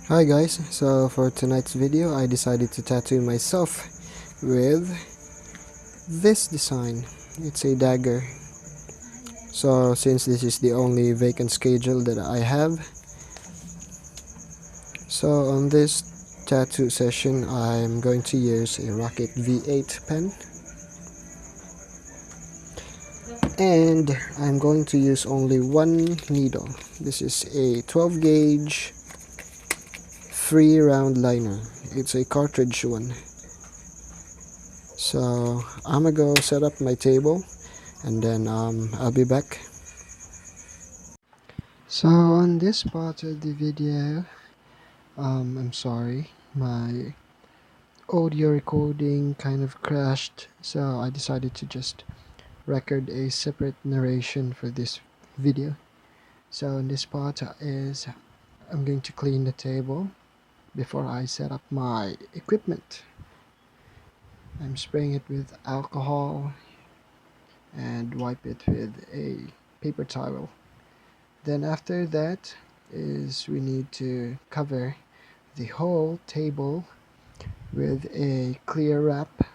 Hi guys, so for tonight's video I decided to tattoo myself with this design. It's a dagger. So since this is the only vacant schedule that I have, so on this tattoo session I'm going to use a Rocket V8 pen, and I'm going to use only one needle. This is a 12 gauge 3 round liner. It's a cartridge one. So I'm gonna go set up my table and then I'll be back. So on this part of the video, I'm sorry, my audio recording kind of crashed, so I decided to just record a separate narration for this video. So in this part is I'm going to clean the table before I set up my equipment. I'm spraying it with alcohol and wipe it with a paper towel. Then after that is we need to cover the whole table with a clear wrap.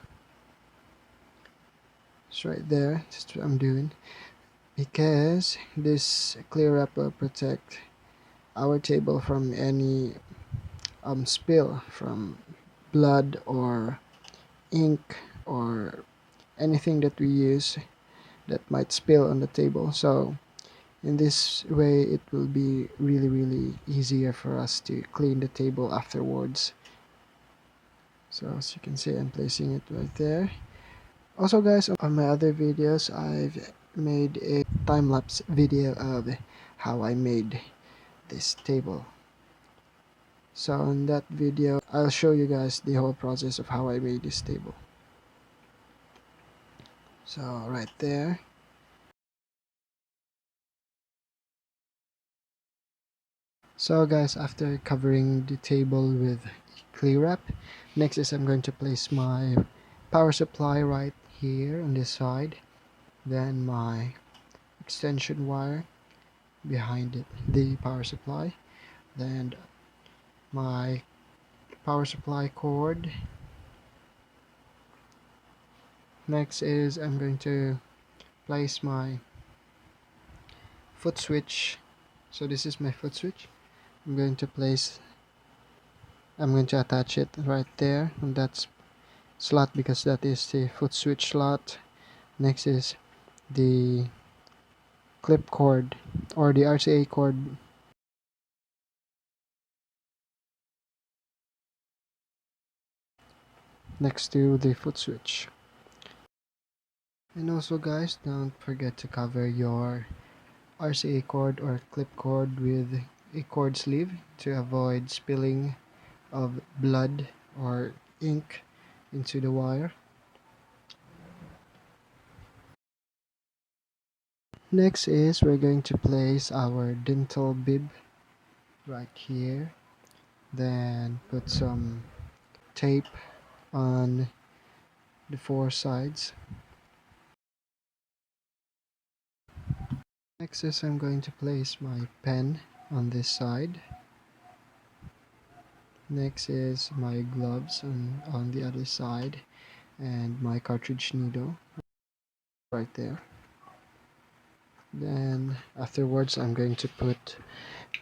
It's right there. That's what I'm doing, because this clear wrap will protect our table from any spill from blood or ink or anything that we use that might spill on the table. So in this way it will be really easier for us to clean the table afterwards. So as you can see, I'm placing it right there. Also guys, on my other videos I've made a time-lapse video of how I made this table. So in that video I'll show you guys the whole process of how I made this table. So right there. So guys, after covering the table with clear wrap, next is I'm going to place my power supply right here on this side, then my extension wire behind it, the power supply, then my power supply cord. Next is I'm going to place my foot switch. So this is my foot switch. I'm going to attach it right there on that slot, because that is the foot switch slot. Next is the clip cord or the RCA cord. Next to the foot switch. And also guys, don't forget to cover your RCA cord or clip cord with a cord sleeve to avoid spilling of blood or ink into the wire. Next is we're going to place our dental bib right here, then put some tape on the four sides. Next is I'm going to place my pen on this side. Next is my gloves on the other side, and my cartridge needle right there. Then afterwards I'm going to put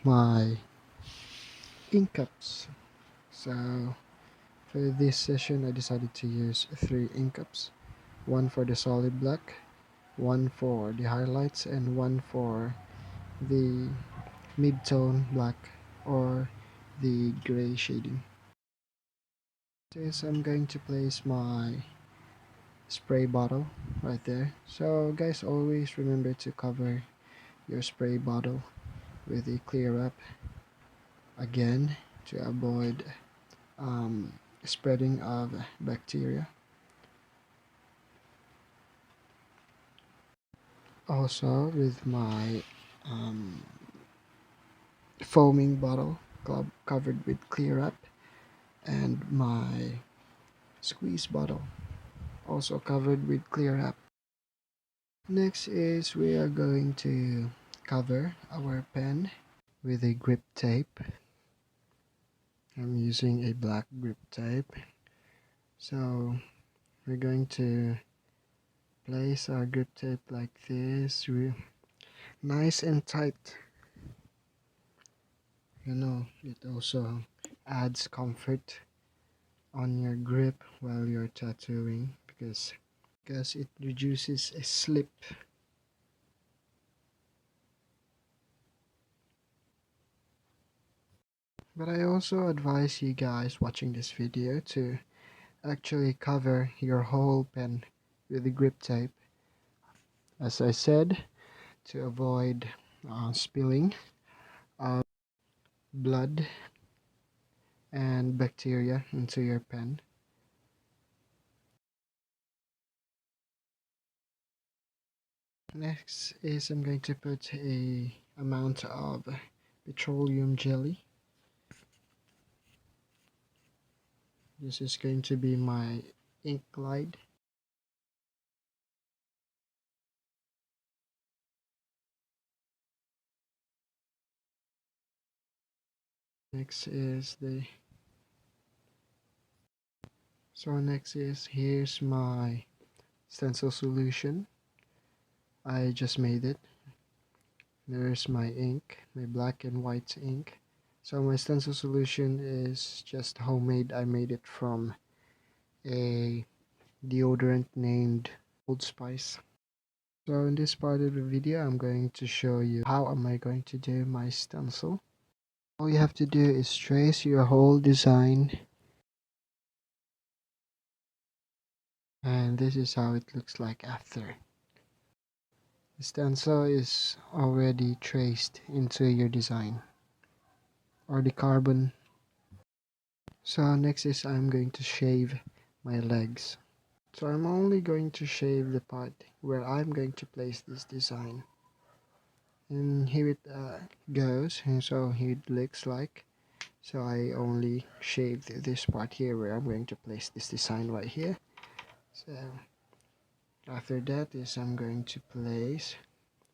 my ink cups. So for this session I decided to use 3 ink cups. One for the solid black, one for the highlights, and one for the mid-tone black or the gray shading. This I'm going to place my spray bottle right there. So guys, always remember to cover your spray bottle with a clear wrap, again to avoid spreading of bacteria. Also with my foaming bottle covered with clear wrap, and my squeeze bottle also covered with clear wrap. Next is we are going to cover our pen with a grip tape. I'm using a black grip tape. So we're going to place our grip tape like this, nice and tight. It also adds comfort on your grip while you're tattooing because it reduces a slip. But I also advise you guys watching this video to actually cover your whole pen with the grip tape, as I said, to avoid spilling of blood and bacteria into your pen. Next is I'm going to put a amount of petroleum jelly. This is going to be my ink glide. Next is here's my stencil solution. I just made it. There's my ink, my black and white ink. So my stencil solution is just homemade. I made it from a deodorant named Old Spice. So in this part of the video, I'm going to show you how am I going to do my stencil. All you have to do is trace your whole design, and this is how it looks like after. The stencil is already traced into your design or the carbon. So next is I'm going to shave my legs. So I'm only going to shave the part where I'm going to place this design. And here it goes, and so here it looks like. So I only shaved this part here where I'm going to place this design right here. So after that is I'm going to place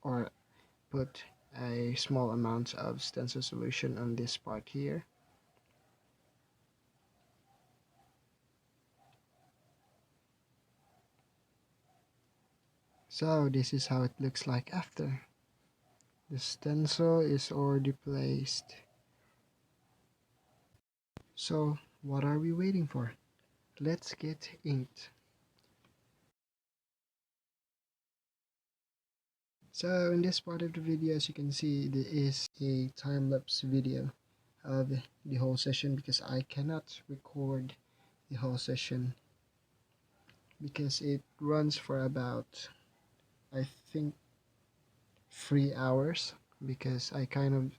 or put a small amount of stencil solution on this part here. So this is how it looks like after. The stencil is already placed. So what are we waiting for? Let's get inked. So in this part of the video, as you can see, there is a time-lapse video of the whole session because I cannot record the whole session because it runs for about, I think, 3 hours, because I kind of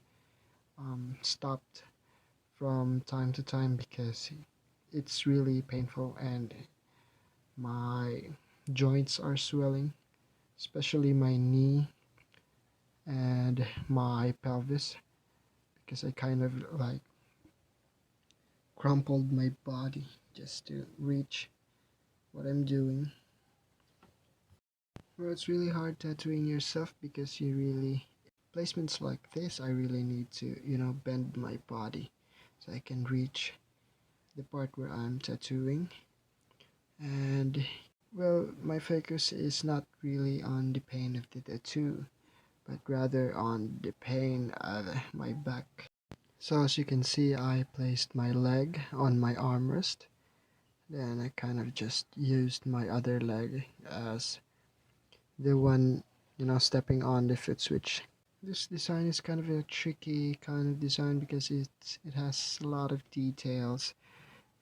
stopped from time to time because it's really painful and my joints are swelling, especially my knee and my pelvis, because I kind of like crumpled my body just to reach what I'm doing. Well, it's really hard tattooing yourself because placements like this, I really need to, bend my body so I can reach the part where I'm tattooing. And well, my focus is not really on the pain of the tattoo, but rather on the pain of my back. So as you can see, I placed my leg on my armrest. Then I kind of just used my other leg as the one, stepping on the foot switch. This design is kind of a tricky kind of design because it has a lot of details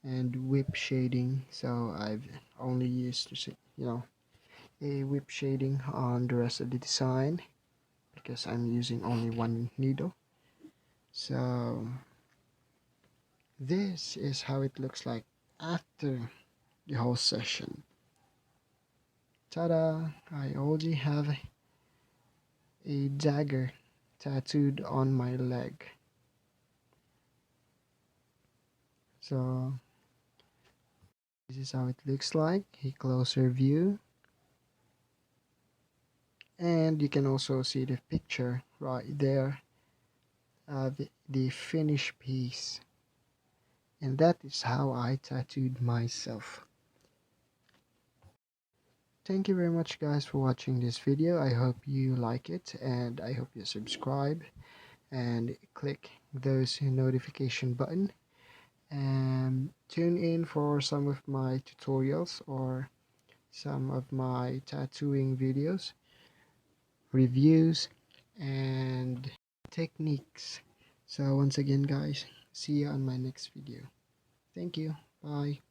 and whip shading. So I've only used, a whip shading on the rest of the design because I'm using only one needle. So this is how it looks like after the whole session. Ta-da! I already have a dagger tattooed on my leg. So this is how it looks like, a closer view. And you can also see the picture right there of the finished piece. And that is how I tattooed myself. Thank you very much guys for watching this video. I hope you like it, and I hope you subscribe and click those notification button, and tune in for some of my tutorials or some of my tattooing videos, reviews, and techniques. So once again guys, see you on my next video. Thank you. Bye.